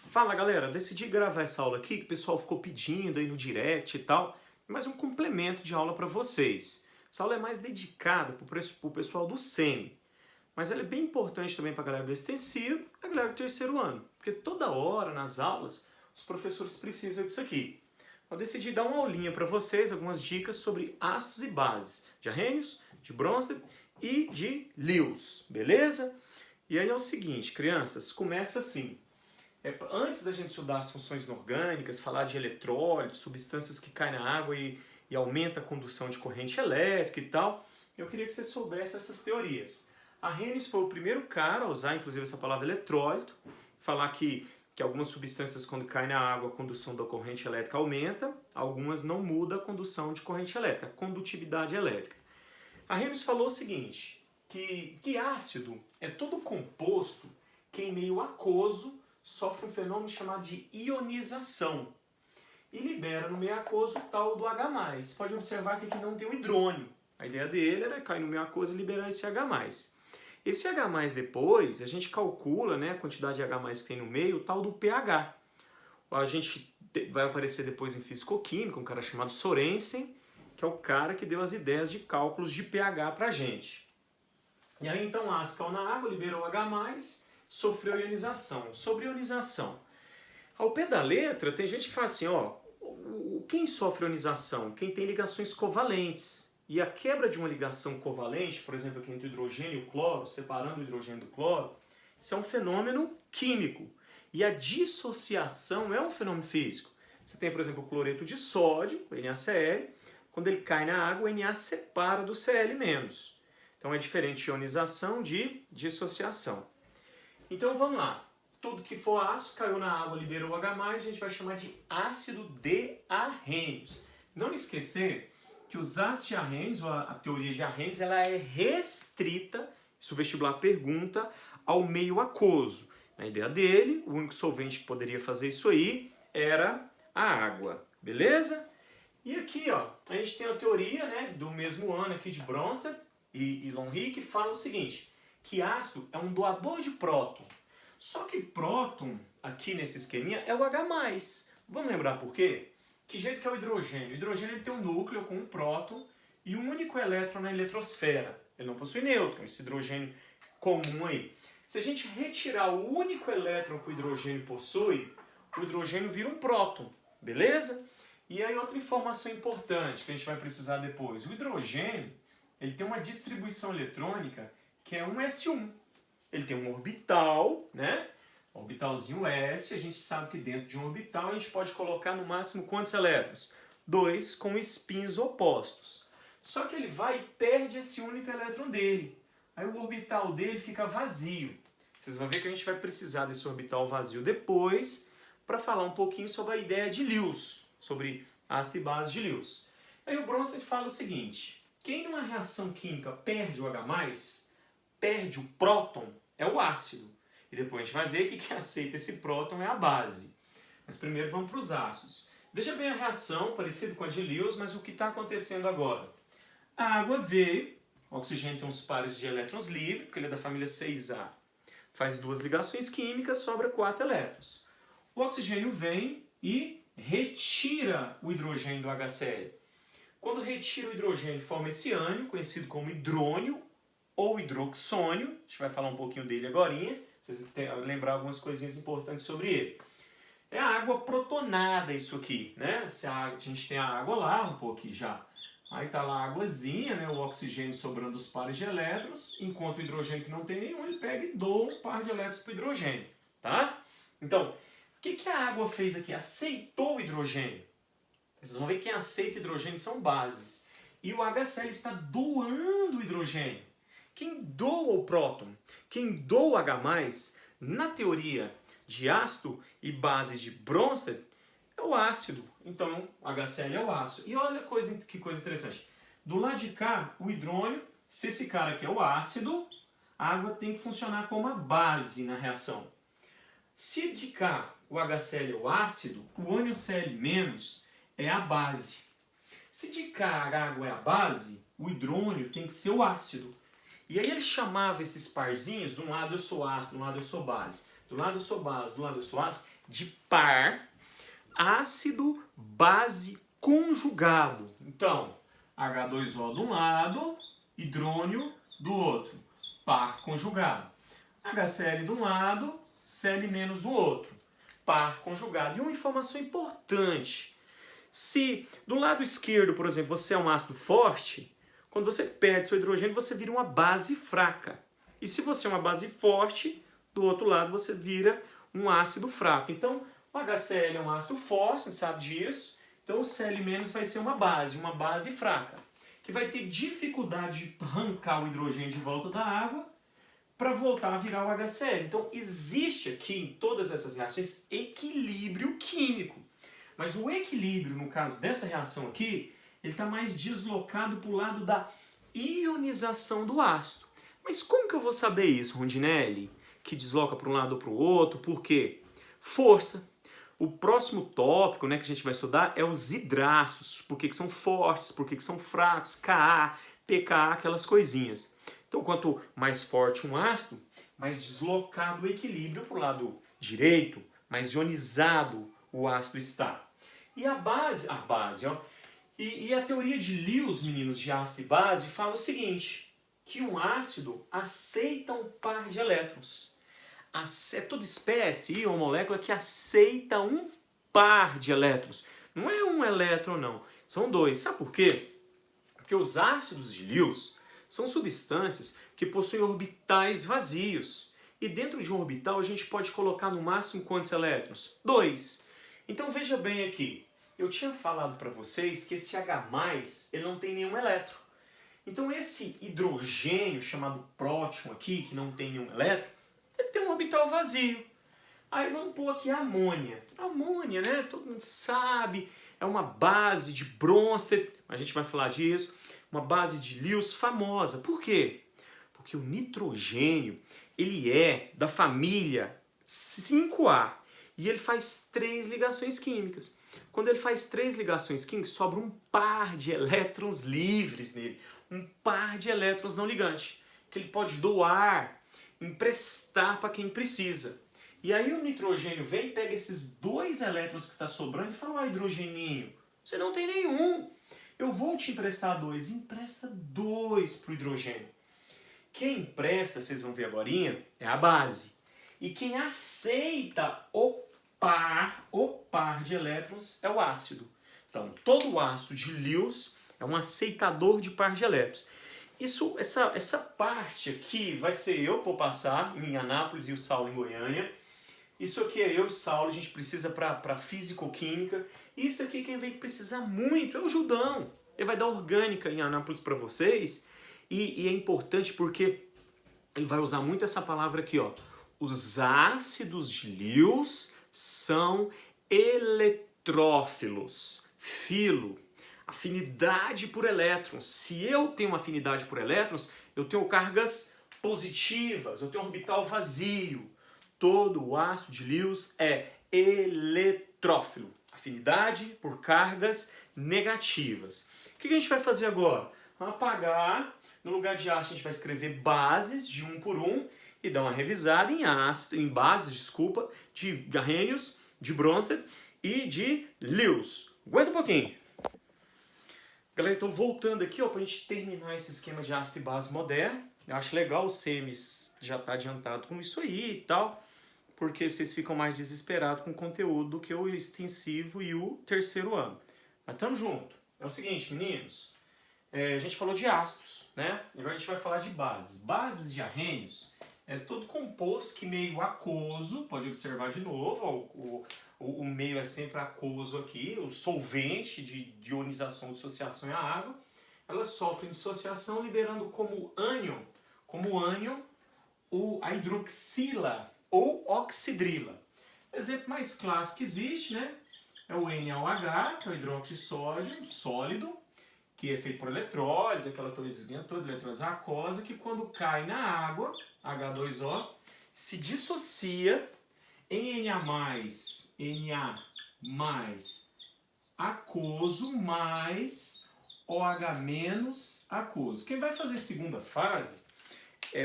Fala galera, decidi gravar essa aula aqui que o pessoal ficou pedindo aí no direct e tal, mas um complemento de aula para vocês. Essa aula é mais dedicada para o pessoal do SEMI, mas ela é bem importante também para a galera do extensivo e a galera do terceiro ano, porque toda hora nas aulas os professores precisam disso aqui. Eu decidi dar uma aulinha para vocês, algumas dicas sobre ácidos e bases de Arrhenius, de Bronsted e de Lewis, beleza? E aí é o seguinte, crianças, começa assim. Antes da gente estudar as funções inorgânicas, falar de eletrólitos, substâncias que caem na água e aumenta a condução de corrente elétrica e tal, eu queria que você soubesse essas teorias. Arrhenius foi o primeiro cara a usar, inclusive, essa palavra eletrólito, falar que algumas substâncias, quando caem na água, a condução da corrente elétrica aumenta, algumas não mudam a condução de corrente elétrica, a condutividade elétrica. Arrhenius falou o seguinte, que ácido é todo composto que em meio aquoso sofre um fenômeno chamado de ionização e libera no meio aquoso o tal do H+. Pode observar que aqui não tem o hidrônio. A ideia dele era cair no meio aquoso e liberar esse H+. Esse H+, depois, a gente calcula, né, a quantidade de H+, que tem no meio, o tal do pH. A gente vai aparecer depois em fisicoquímica, um cara chamado Sorensen, que é o cara que deu as ideias de cálculos de pH pra gente. E aí então o ácido caiu na água, liberou o H+, sofreu ionização. Sobre ionização, ao pé da letra tem gente que fala assim, ó, quem sofre ionização? Quem tem ligações covalentes. E a quebra de uma ligação covalente, por exemplo, aqui entre o hidrogênio e o cloro, separando o hidrogênio do cloro, isso é um fenômeno químico. E a dissociação é um fenômeno físico. Você tem, por exemplo, o cloreto de sódio, o NaCl, quando ele cai na água, o Na separa do Cl-. Então é diferente de ionização de dissociação. Então vamos lá. Tudo que for ácido caiu na água, liberou o H+, a gente vai chamar de ácido de Arrhenius. Não esquecer que os ácidos de Arrhenius, ou a teoria de Arrhenius, ela é restrita, isso o vestibular pergunta, ao meio aquoso. Na ideia dele, o único solvente que poderia fazer isso aí era a água, beleza? E aqui, ó, a gente tem a teoria, né, do mesmo ano aqui de Bronsted e Lonry, que fala o seguinte, que ácido é um doador de próton. Só que próton, aqui nesse esqueminha, é o H+. Vamos lembrar por quê? Que jeito que é o hidrogênio? O hidrogênio ele tem um núcleo com um próton e um único elétron na eletrosfera. Ele não possui nêutron, esse hidrogênio comum aí. Se a gente retirar o único elétron que o hidrogênio possui, o hidrogênio vira um próton, beleza? E aí outra informação importante que a gente vai precisar depois. O hidrogênio ele tem uma distribuição eletrônica que é um S1. Ele tem um orbital, né? Orbitalzinho S, a gente sabe que dentro de um orbital a gente pode colocar no máximo quantos elétrons? 2 com espinhos opostos. Só que ele vai e perde esse único elétron dele. Aí o orbital dele fica vazio. Vocês vão ver que a gente vai precisar desse orbital vazio depois para falar um pouquinho sobre a ideia de Lewis, sobre ácido e base de Lewis. Aí o Bronsted fala o seguinte, quem numa reação química perde o H+, perde o próton, é o ácido. E depois a gente vai ver que quem aceita esse próton é a base. Mas primeiro vamos para os ácidos. Veja bem a reação, parecida com a de Lewis, mas o que está acontecendo agora? A água veio, o oxigênio tem uns pares de elétrons livres, porque ele é da família 6A. Faz duas ligações químicas, sobra 4 elétrons. O oxigênio vem e retira o hidrogênio do HCl. Quando retira o hidrogênio, forma esse ânion, conhecido como hidrônio ou hidroxônio. A gente vai falar um pouquinho dele agorinha. Vocês têm que lembrar algumas coisinhas importantes sobre ele. É a água protonada isso aqui, né? A gente tem a água lá, um pouco aqui já. Aí tá lá a águazinha, né? O oxigênio sobrando os pares de elétrons, enquanto o hidrogênio que não tem nenhum, ele pega e doa um par de elétrons para o hidrogênio, tá? Então, o que a água fez aqui? Aceitou o hidrogênio. Vocês vão ver que quem aceita hidrogênio são bases. E o HCl está doando o hidrogênio. Quem doa o próton, quem doa o H+, na teoria de ácido e base de Bronsted, é o ácido. Então, o HCl é o ácido. E olha que coisa interessante. Do lado de cá, o hidrônio, se esse cara aqui é o ácido, a água tem que funcionar como a base na reação. Se de cá o HCl é o ácido, o ânion Cl- é a base. Se de cá a água é a base, o hidrônio tem que ser o ácido. E aí ele chamava esses parzinhos, de um lado eu sou ácido, de um lado eu sou base. Do lado eu sou base, do lado eu sou ácido, de par, ácido, base, conjugado. Então, H2O de um lado, hidrônio do outro, par conjugado. HCl de um lado, Cl- do outro, par conjugado. E uma informação importante, se do lado esquerdo, por exemplo, você é um ácido forte, quando você perde seu hidrogênio, você vira uma base fraca. E se você é uma base forte, do outro lado você vira um ácido fraco. Então, o HCl é um ácido forte, você sabe disso. Então, o Cl- vai ser uma base fraca, que vai ter dificuldade de arrancar o hidrogênio de volta da água para voltar a virar o HCl. Então, existe aqui em todas essas reações equilíbrio químico. Mas o equilíbrio, no caso dessa reação aqui, ele está mais deslocado para o lado da ionização do ácido. Mas como que eu vou saber isso, Rondinelli? Que desloca para um lado ou para o outro? Por quê? Força. O próximo tópico, né, que a gente vai estudar é os hidratos. Por que são fortes, por que são fracos, Ka, pKa, aquelas coisinhas. Então, quanto mais forte um ácido, mais deslocado o equilíbrio para o lado direito, mais ionizado o ácido está. E a base, ó. E a teoria de Lewis, meninos, de ácido e base, fala o seguinte, que um ácido aceita um par de elétrons. É toda espécie ou molécula que aceita um par de elétrons. Não é um elétron, não. São dois. Sabe por quê? Porque os ácidos de Lewis são substâncias que possuem orbitais vazios. E dentro de um orbital a gente pode colocar no máximo quantos elétrons? 2. Então veja bem aqui. Eu tinha falado para vocês que esse H+, ele não tem nenhum elétron. Então esse hidrogênio chamado próton aqui, que não tem nenhum elétron, ele tem um orbital vazio. Aí vamos pôr aqui a amônia. A amônia, né? Todo mundo sabe, é uma base de Bronsted, a gente vai falar disso, uma base de Lewis famosa. Por quê? Porque o nitrogênio, ele é da família 5A e ele faz 3 ligações químicas. Quando ele faz 3 ligações químicas, sobra um par de elétrons livres nele, um par de elétrons não ligantes, que ele pode doar, emprestar para quem precisa. E aí o nitrogênio vem, pega esses 2 elétrons que está sobrando e fala, hidrogeninho, você não tem nenhum. Eu vou te emprestar 2. Empresta 2 para o hidrogênio. Quem empresta, vocês vão ver agora, é a base. E quem aceita o par de elétrons é o ácido. Então, todo ácido de Lewis é um aceitador de par de elétrons. Essa parte aqui vai ser eu por passar em Anápolis e o Saulo em Goiânia. Isso aqui é eu e o Saulo, a gente precisa para físico-química. Isso aqui quem vai precisar muito é o Judão. Ele vai dar orgânica em Anápolis para vocês. E é importante porque ele vai usar muito essa palavra aqui, ó. Os ácidos de Lewis são eletrófilos. Filo. Afinidade por elétrons. Se eu tenho uma afinidade por elétrons, eu tenho cargas positivas, eu tenho orbital vazio. Todo o ácido de Lewis é eletrófilo. Afinidade por cargas negativas. O que a gente vai fazer agora? Vamos apagar. No lugar de ácido, a gente vai escrever bases de 1 por 1 e dar uma revisada em bases, de Arrhenius, de Bronsted e de Lewis. Aguenta um pouquinho. Galera, então voltando aqui, para a gente terminar esse esquema de ácido e base moderno. Eu acho legal o SEMES já está adiantado com isso aí e tal, porque vocês ficam mais desesperados com o conteúdo do que o extensivo e o terceiro ano. Mas estamos juntos. É o seguinte, meninos, a gente falou de ácidos, né? Agora a gente vai falar de bases. Bases de Arrhenius é todo composto que meio aquoso, pode observar de novo, o meio é sempre aquoso aqui, o solvente de ionização, dissociação é a água. Elas sofrem dissociação liberando como ânion a hidroxila ou oxidrila. O exemplo mais clássico que existe, né? É o NaOH, que é o hidróxido de sódio, um sólido, que é feito por eletrólise, aquela coisinha toda, eletrólise aquosa, que quando cai na água, H2O, se dissocia em Na+, aquoso mais OH- aquoso. Quem vai fazer segunda fase,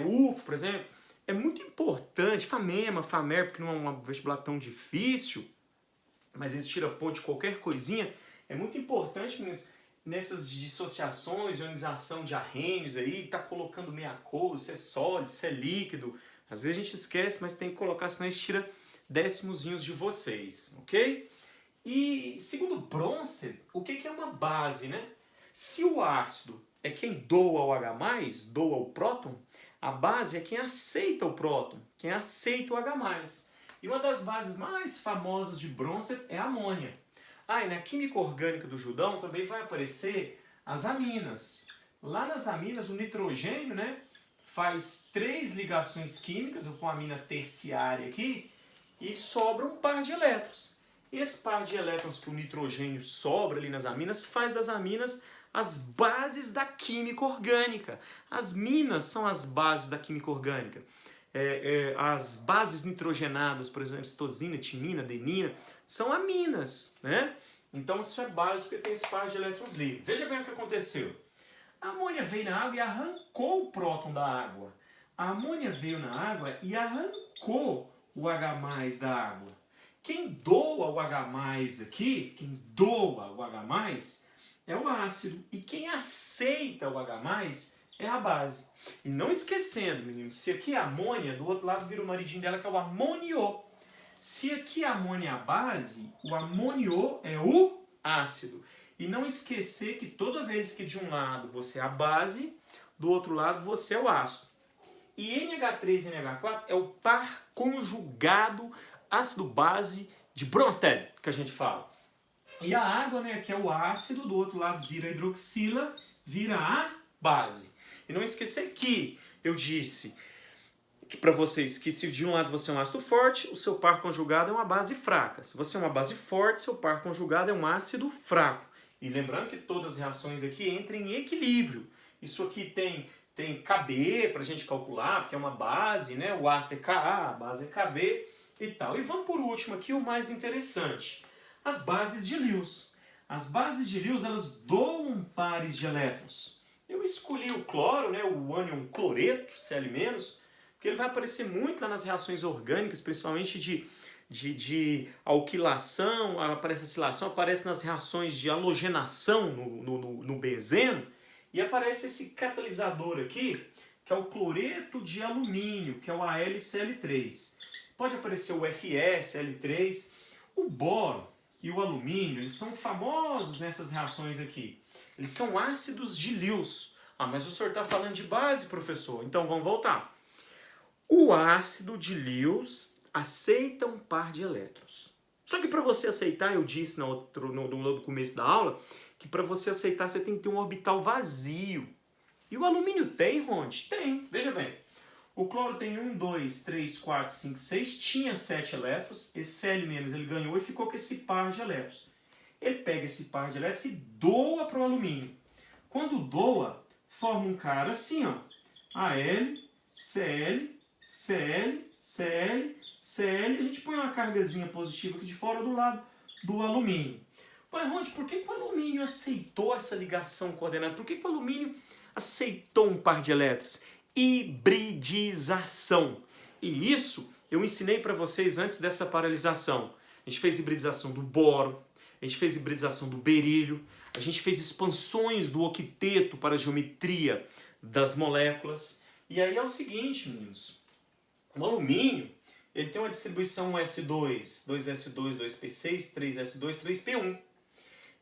UFO, por exemplo, é muito importante, FAMEMA, FAMER, porque não é um vestibular tão difícil, mas eles tiram ponto de qualquer coisinha, é muito importante, meninos, nessas dissociações, ionização de arrênios aí, tá colocando meia cor, se é sólido, se é líquido. Às vezes a gente esquece, mas tem que colocar, senão isso tira décimozinhos de vocês, ok? E segundo Bronsted, o que é uma base, né? Se o ácido é quem doa o H+, doa o próton, a base é quem aceita o próton, quem aceita o H+. E uma das bases mais famosas de Bronsted é a amônia. Ah, e na química orgânica do Judão também vai aparecer as aminas. Lá nas aminas, o nitrogênio, né, faz 3 ligações químicas, eu vou pôr a amina terciária aqui, e sobra um par de elétrons. E esse par de elétrons que o nitrogênio sobra ali nas aminas faz das aminas as bases da química orgânica. As minas são as bases da química orgânica. As bases nitrogenadas, por exemplo, citosina, timina, adenina, são aminas, né? Então isso é básico porque tem esse par de elétrons livres. Veja bem o que aconteceu. A amônia veio na água e arrancou o próton da água. A amônia veio na água e arrancou o H+ da água. Quem doa o H+ aqui, quem doa o H+ é o ácido. E quem aceita o H+ é a base. E não esquecendo, meninos, se aqui é amônia, do outro lado vira o maridinho dela que é o amônio. Se aqui a amônia é a base, o amônio é o ácido. E não esquecer que toda vez que de um lado você é a base, do outro lado você é o ácido. E NH3 e NH4 é o par conjugado ácido-base de Bronsted, que a gente fala. E a água, né, que é o ácido, do outro lado vira a hidroxila, vira a base. E não esquecer que eu disse para vocês que se de um lado você é um ácido forte, o seu par conjugado é uma base fraca. Se você é uma base forte, seu par conjugado é um ácido fraco. E lembrando que todas as reações aqui entram em equilíbrio. Isso aqui tem Kb para a gente calcular, porque é uma base, né? O ácido é Ka, a base é Kb e tal. E vamos por último aqui, o mais interessante. As bases de Lewis. As bases de Lewis, elas doam pares de elétrons. Eu escolhi o cloro, né? O ânion cloreto, Cl-, porque ele vai aparecer muito lá nas reações orgânicas, principalmente de alquilação, aparece acilação, aparece nas reações de halogenação no benzeno, e aparece esse catalisador aqui, que é o cloreto de alumínio, que é o AlCl3. Pode aparecer o FeSL3. O boro e o alumínio, eles são famosos nessas reações aqui. Eles são ácidos de Lewis. Ah, mas o senhor está falando de base, professor. Então vamos voltar. O ácido de Lewis aceita um par de elétrons. Só que para você aceitar, eu disse no começo da aula, que para você aceitar você tem que ter um orbital vazio. E o alumínio tem, Ronde? Tem. Veja bem. O cloro tem 1, 2, 3, 4, 5, 6, tinha 7 elétrons. Esse Cl- ele ganhou e ficou com esse par de elétrons. Ele pega esse par de elétrons e doa para o alumínio. Quando doa, forma um cara assim, ó. Al, Cl, Cl, Cl, Cl, a gente põe uma cargazinha positiva aqui de fora do lado do alumínio. Mas, Ronde, por que o alumínio aceitou essa ligação coordenada? Por que o alumínio aceitou um par de elétrons? Hibridização. E isso eu ensinei para vocês antes dessa paralisação. A gente fez hibridização do boro, a gente fez hibridização do berílio, a gente fez expansões do octeto para a geometria das moléculas. E aí é o seguinte, meninos. O alumínio, ele tem uma distribuição S2, 2S2, 2P6, 3S2, 3P1.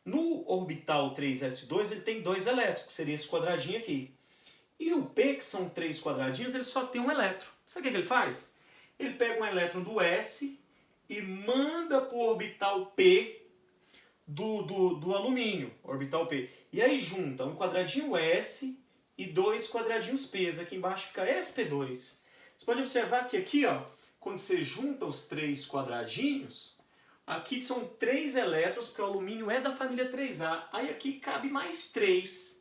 No orbital 3S2, ele tem 2 elétrons, que seria esse quadradinho aqui. E no P, que são 3 quadradinhos, ele só tem um elétron. Sabe o que ele faz? Ele pega um elétron do S e manda para o orbital P do alumínio, orbital P. E aí junta um quadradinho S e 2 quadradinhos P. Aqui embaixo fica sp2. Você pode observar que aqui, ó, quando você junta os 3 quadradinhos, aqui são 3 elétrons, porque o alumínio é da família 3A. Aí aqui cabe mais 3.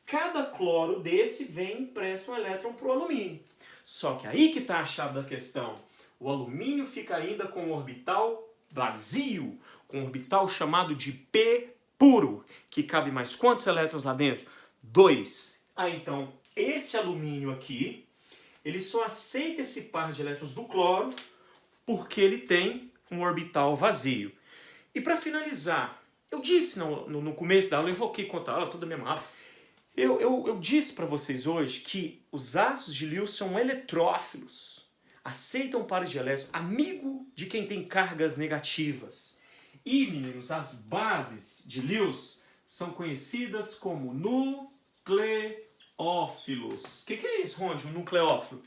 Cada cloro desse vem e empresta um elétron para o alumínio. Só que aí que está a chave da questão. O alumínio fica ainda com um orbital vazio, com um orbital chamado de P puro, que cabe mais quantos elétrons lá dentro? 2. Ah, então, esse alumínio aqui, ele só aceita esse par de elétrons do cloro porque ele tem um orbital vazio. E para finalizar, eu disse no começo da aula, eu invoquei contra a aula, toda a minha aula, eu disse para vocês hoje que os ácidos de Lewis são eletrófilos, aceitam pares de elétrons, amigo de quem tem cargas negativas. E, meninos, as bases de Lewis são conhecidas como nucleófilos. O que é isso, Ronde, um nucleófilo?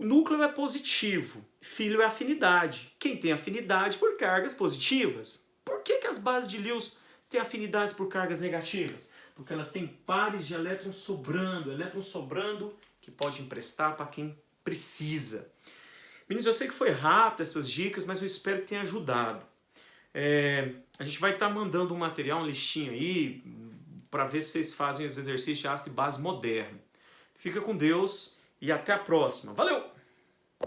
Núcleo é positivo, filho é afinidade. Quem tem afinidade por cargas positivas. Por que as bases de Lewis têm afinidades por cargas negativas? Porque elas têm pares de elétrons sobrando que pode emprestar para quem precisa. Meninos, eu sei que foi rápido essas dicas, mas eu espero que tenha ajudado. A gente vai estar mandando um material, uma listinha aí, para ver se vocês fazem os exercícios de ácido e base moderno. Fica com Deus e até a próxima. Valeu!